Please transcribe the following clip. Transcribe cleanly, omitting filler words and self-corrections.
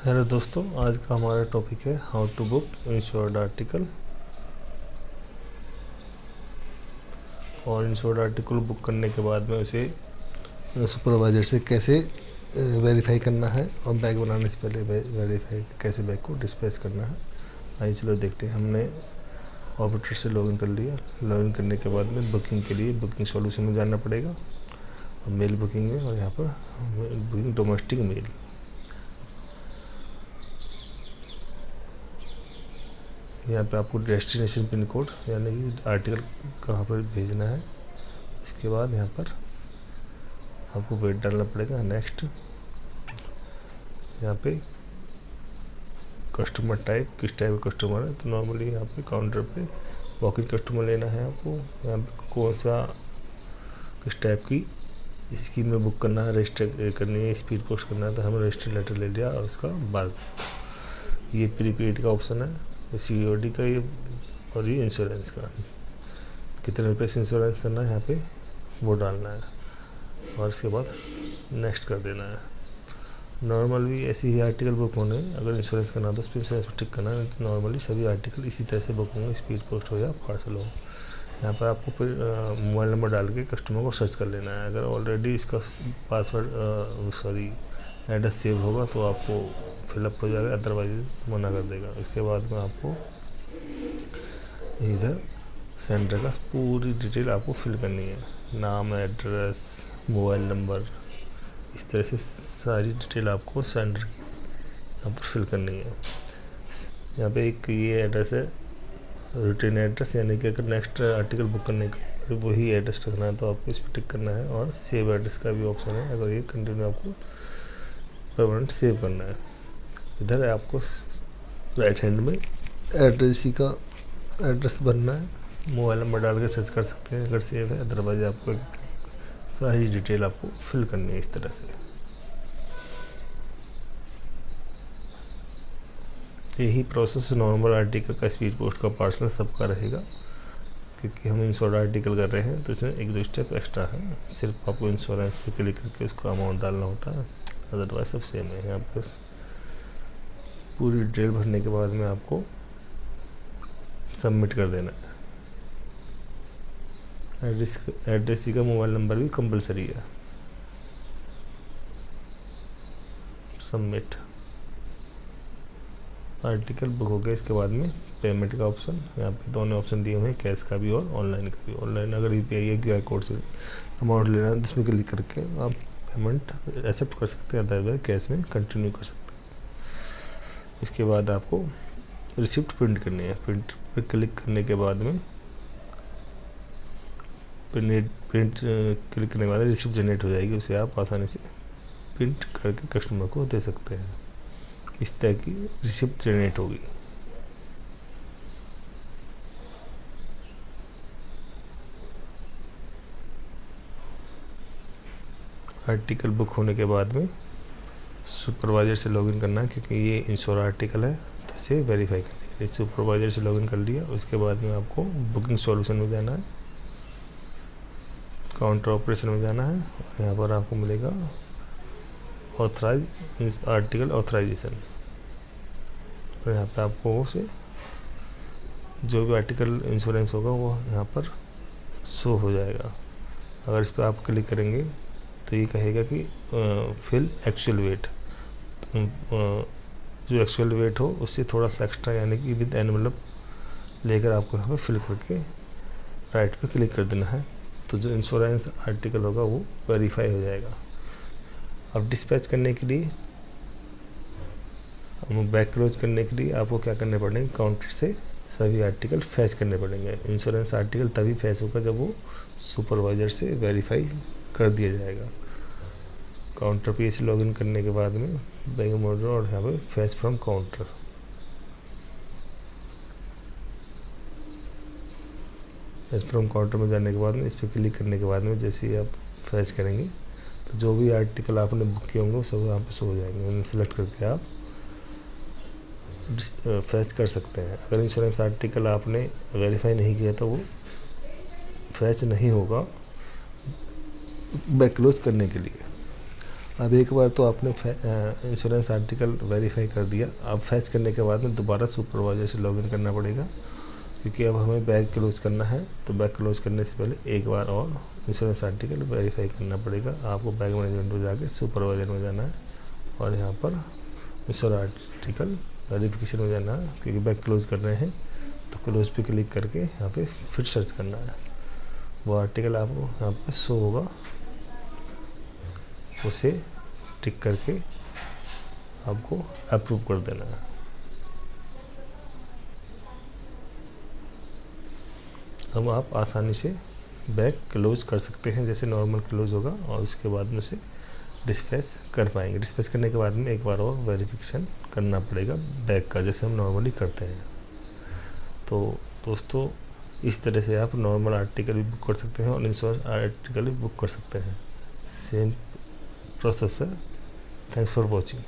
Hello दोस्तों, आज का हमारा टॉपिक है how to book insured article. और इंश्योर्ड आर्टिकल बुक करने के बाद में उसे सुपरवाइजर से कैसे वेरीफाई करना है और बैग बनाने से पहले वेरीफाई कैसे बैग को डिस्पैच करना है। आइए चलो देखते हैं। हमने ऑपरेटर से लॉगिन कर लिया। लॉगिन करने के बाद में बुकिंग के लिए बुकिंग सॉल्यूशन में जाना पड़ेगा और मेल बुकिंग में, और यहाँ पर बुकिंग डोमेस्टिक मेल। यहाँ पे आपको डेस्टिनेशन पिन कोड यानी कि आर्टिकल कहाँ पर भेजना है, इसके बाद यहाँ पर आपको वेट डालना पड़ेगा। नेक्स्ट, यहाँ पे कस्टमर टाइप, किस टाइप का कस्टमर है, तो नॉर्मली यहाँ पे काउंटर पे वॉकिंग कस्टमर लेना है आपको। यहाँ पे कौन सा किस टाइप की स्कीम में बुक करना है, रजिस्टर करनी है, स्पीड पोस्ट करना है, तो हमने रजिस्टर लेटर ले लिया और उसका बार। ये प्रीपेड का ऑप्शन है, COD का ये, और ये इंश्योरेंस का कितने रुपये से इंश्योरेंस करना है यहाँ पे वो डालना है, और इसके बाद नेक्स्ट कर देना है। नॉर्मल भी ऐसी ही आर्टिकल बुक होने, अगर इंश्योरेंस करना तो उस पर इंश्योरेंस टिक करना है। तो नॉर्मली सभी आर्टिकल इसी तरह से बुक होंगे, स्पीड पोस्ट हो या पार्सल हो। यहाँ पर आपको फिर मोबाइल नंबर डाल के कस्टमर को सर्च कर लेना है। अगर ऑलरेडी इसका पासवर्ड एड्रेस सेव होगा तो आपको फिलअप हो जाएगा, अदरवाइज मना कर देगा। इसके बाद में आपको इधर सेंटर का पूरी डिटेल आपको फिल करनी है, नाम, एड्रेस, मोबाइल नंबर, इस तरह से सारी डिटेल आपको सेंटर की यहाँ पर फिल करनी है। यहाँ पे एक ये एड्रेस है रिटर्न एड्रेस, यानी कि अगर नेक्स्ट आर्टिकल बुक करने का वही एड्रेस रखना है तो आपको इस पर टिक करना है। और सेव एड्रेस का भी ऑप्शन है, अगर ये कंटिन्यू आपको परमानेंट सेव करना है। इधर आपको राइट हैंड में एड्रेस का एड्रेस भरना है, मोबाइल नंबर डाल के सर्च कर सकते हैं अगर सेव है, अदरवाइज आपको सारी डिटेल आपको फिल करनी है इस तरह से। यही प्रोसेस नॉर्मल आर्टिकल का, स्पीड पोस्ट का, पार्सल सबका रहेगा, क्योंकि हम इंश्योर्ड आर्टिकल कर रहे हैं तो इसमें एक दो स्टेप एक्स्ट्रा है। सिर्फ आपको इंश्योरेंस पे क्लिक करके उसका अमाउंट डालना होता है, अदरवाइज सब सेम है। यहाँ पे पूरी डिटेल भरने के बाद में आपको सबमिट कर देना है। एड्रेस का मोबाइल नंबर भी कंपलसरी है। सबमिट, आर्टिकल बुक हो गया। इसके बाद में पेमेंट का ऑप्शन, यहाँ पे दोनों ऑप्शन दिए हुए हैं, कैश का भी और ऑनलाइन का भी। ऑनलाइन अगर UPI या QR कोड से अमाउंट लेना है, जिसमें क्लिक करके आप पेमेंट एक्सेप्ट कर सकते हैं, अदरवाइज कैश में कंटिन्यू कर सकते हैं। इसके बाद आपको रिसिप्ट प्रिंट करनी है। प्रिंट पर क्लिक करने के बाद में प्रिंट क्लिक करने के बाद रिसिप्ट जनरेट हो जाएगी, उसे आप आसानी से प्रिंट करके कस्टमर को दे सकते हैं। इस तरह की रिसिप्ट जनरेट होगी। आर्टिकल बुक होने के बाद में सुपरवाइजर से लॉगिन करना है, क्योंकि ये इंश्योर आर्टिकल है, तो इसे वेरीफाई करने के लिए सुपरवाइजर से लॉगिन कर लिया। उसके बाद में आपको बुकिंग सॉल्यूशन में जाना है, काउंटर ऑपरेशन में जाना है, और यहाँ पर आपको मिलेगा ऑथराइज आर्टिकल ऑथराइजेशन। और यहाँ पे आपको उसे जो भी आर्टिकल इंश्योरेंस होगा वो यहाँ पर शो हो जाएगा। अगर इस पर आप क्लिक करेंगे तो ये कहेगा कि फिल एक्चुअल वेट, जो एक्चुअल वेट हो उससे थोड़ा सा एक्स्ट्रा, यानी कि विद एनवलप लेकर आपको यहाँ पे फिल करके राइट पे क्लिक कर देना है, तो जो इंश्योरेंस आर्टिकल होगा वो वेरीफाई हो जाएगा। अब डिस्पैच करने के लिए, बैक क्लोज करने के लिए आपको क्या करने पड़ेंगे, काउंटर से सभी आर्टिकल फैच करने पड़ेंगे। इंश्योरेंस आर्टिकल तभी फैच होगा जब वो सुपरवाइजर से वेरीफाई कर दिया जाएगा। काउंटर पे से लॉगिन करने के बाद में बैंक मोड और यहाँ पे fetch from counter, fetch from counter में जाने के बाद में इस पर क्लिक करने के बाद में जैसे ही आप फैच करेंगे तो जो भी आर्टिकल आपने बुक किए होंगे वो सब यहाँ पे शो हो जाएंगे। सेलेक्ट करके आप फैच कर सकते हैं। अगर इंश्योरेंस आर्टिकल आपने वेरीफाई नहीं किया तो वो फैच नहीं होगा बैक क्लोज करने के लिए। अब एक बार तो आपने इंश्योरेंस आर्टिकल वेरीफाई कर दिया, अब फैच करने के बाद में दोबारा सुपरवाइजर से लॉगिन करना पड़ेगा, क्योंकि अब हमें बैग क्लोज करना है। तो बैग क्लोज करने से पहले एक बार और इंश्योरेंस आर्टिकल वेरीफाई करना पड़ेगा। आपको बैग मैनेजमेंट में जाके सुपरवाइजर में जाना है और यहाँ पर इंश्योरेंस आर्टिकल वेरिफिकेशन में जाना है, क्योंकि बैग क्लोज कर रहे हैं। तो क्लोज पे क्लिक करके यहाँ पे फिर सर्च करना है, वो आर्टिकल आपको यहाँ पे शो होगा, उसे टिक करके आपको अप्रूव कर देना है। अब आप आसानी से बैग क्लोज कर सकते हैं, जैसे नॉर्मल क्लोज होगा, और उसके बाद में उसे डिस्पैच कर पाएंगे। डिस्पैच करने के बाद में एक बार और वेरिफिकेशन करना पड़ेगा बैग का, जैसे हम नॉर्मली करते हैं। तो दोस्तों, इस तरह से आप नॉर्मल आर्टिकल भी बुक कर सकते हैं और इंश्योरेंस आर्टिकल भी बुक कर सकते हैं। सेम प्रोसेस है। Thanks for watching.